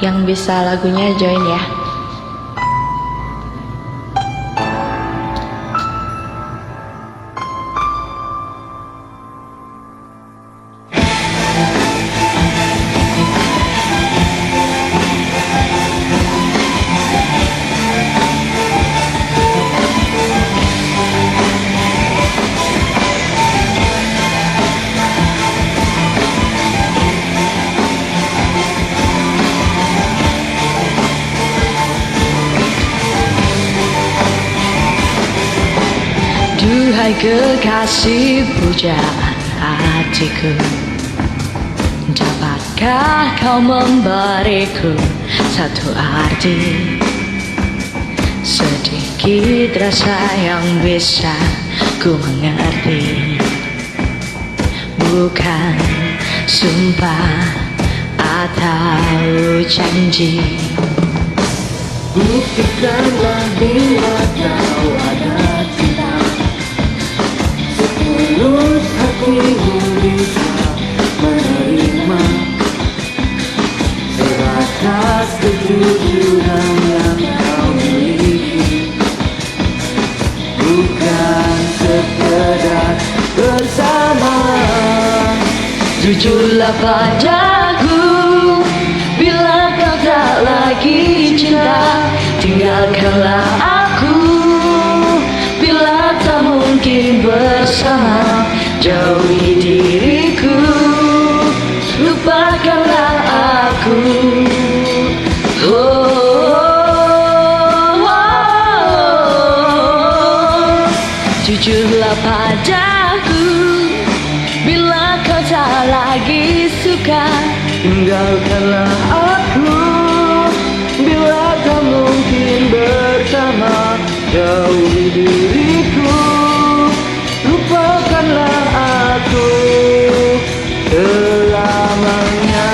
Yang bisa lagunya join ya. Duhai kekasih pujaan hatiku, dapatkah kau memberiku satu arti, sedikit rasa yang bisa ku mengerti? Bukan sumpah atau janji. Buktikanlah bila kau ada cinta, setulus hatimu bisa menerima sebatas kejujuran yang kau miliki, bukan sekedar bersama. Jujurlah padaku, bila kau tak lagi cinta, tinggalkanlah aku. Bila tak mungkin bersama, jauhi diriku, lupakanlah aku. Oh, oh, oh. Jujurlah padaku, bila kau tak lagi suka, Tinggalkanlah aku. Bila tak mungkin bersama, jauhi diriku, lupakanlah aku selamanya.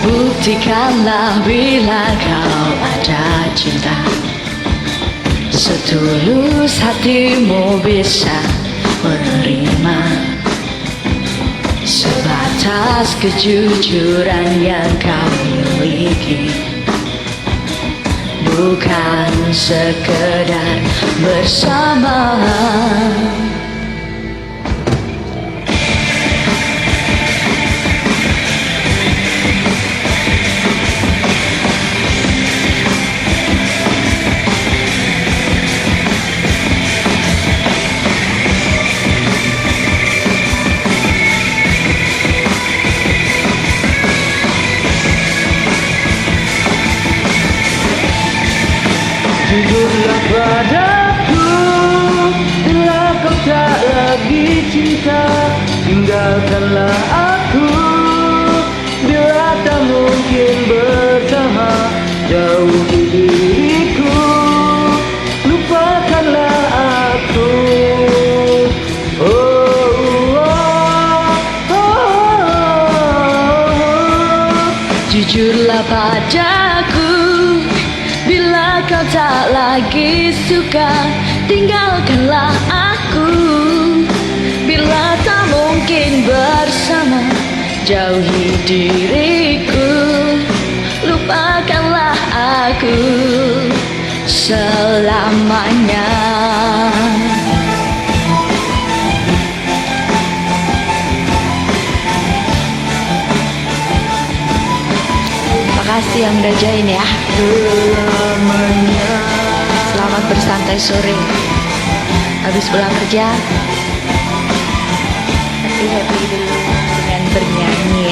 Buktikanlah bila kau ada cinta, setulus hatimu bisa menerima sebatas kejujuran yang kau miliki, bukan sekedar bersama. Jujurlah padaku, bila kau tak lagi cinta, tinggalkanlah aku. Bila tak mungkin bersama, jauhi diriku, lupakanlah aku. Oh, oh, oh, oh. Jujurlah padaku, bila kau tak lagi suka, tinggalkanlah aku. Bila tak mungkin bersama, jauhi diriku, lupakanlah aku selamanya. Makasih yang udah join ya. Selamanya. Selamat bersantai sore. Habis pulang kerja, happy dulu dengan bernyanyi